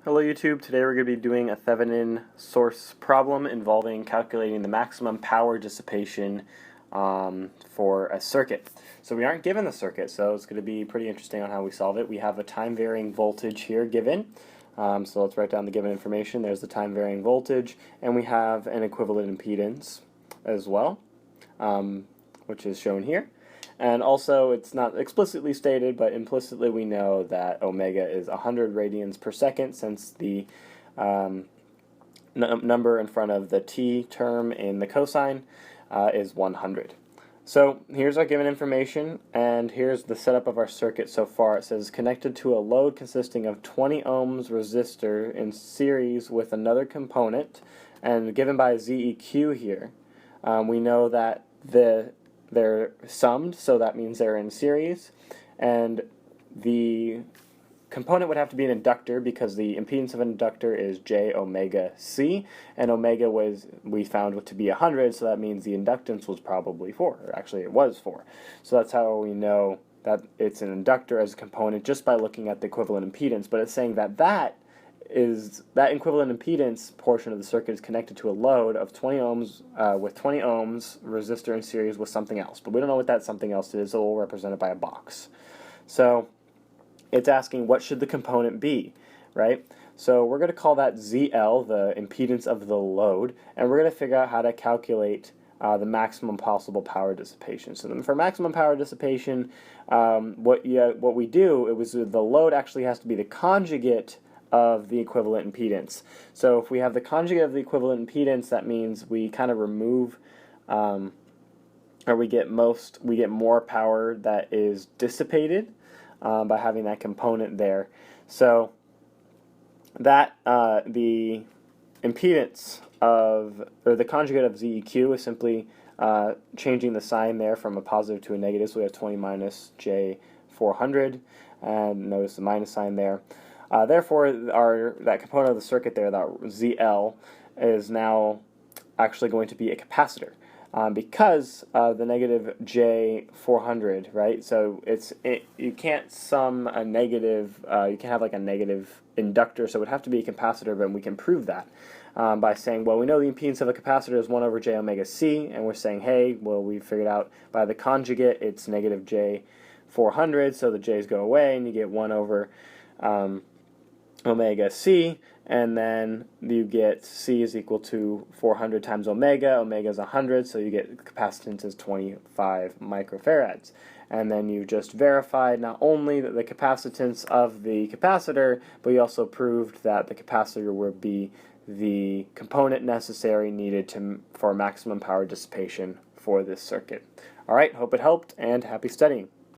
Hello YouTube, today we're going to be doing a Thevenin source problem involving calculating the maximum power dissipation for a circuit. So we aren't given the circuit, so it's going to be pretty interesting on how we solve it. We have a time varying voltage here given, so let's write down the given information. There's the time varying voltage, and we have an equivalent impedance as well, which is shown here. And also, it's not explicitly stated, but implicitly we know that omega is 100 radians per second, since the number in front of the t term in the cosine is 100. So here's our given information, and here's the setup of our circuit so far. It says connected to a load consisting of 20 ohms resistor in series with another component, and given by ZEQ here. We know that they're summed, so that means they're in series, and the component would have to be an inductor because the impedance of an inductor is j omega c, and omega we found to be 100, so that means the inductance was probably 4, or actually it was 4. So that's how we know that it's an inductor as a component, just by looking at the equivalent impedance. But it's saying that that equivalent impedance portion of the circuit is connected to a load of 20 ohms with 20 ohms resistor in series with something else. But we don't know what that something else is, so we'll represent it by a box. So it's asking what should the component be, right? So we're going to call that ZL, the impedance of the load, and we're going to figure out how to calculate the maximum possible power dissipation. So then for maximum power dissipation, what we do is the load actually has to be the conjugate of the equivalent impedance. So if we have the conjugate of the equivalent impedance, that means we kind of remove, or we get more power that is dissipated by having that component there. So that the impedance of, or the conjugate of ZEQ is simply changing the sign there from a positive to a negative. So we have 20 minus J 400, and notice the minus sign there. Therefore, that component of the circuit there, that ZL, is now actually going to be a capacitor because the negative J400, right? So you can't sum a negative, you can't have like a negative inductor, so it would have to be a capacitor, but we can prove that by saying, well, we know the impedance of a capacitor is 1 over J omega C, and we're saying, hey, well, we figured out by the conjugate it's negative J400, so the J's go away, and you get 1 over omega c, and then you get c is equal to 400 times omega. Omega is 100, so you get capacitance is 25 microfarads. And then you just verified not only that the capacitance of the capacitor, but you also proved that the capacitor would be the component necessary needed for maximum power dissipation for this circuit. All right, hope it helped, and happy studying.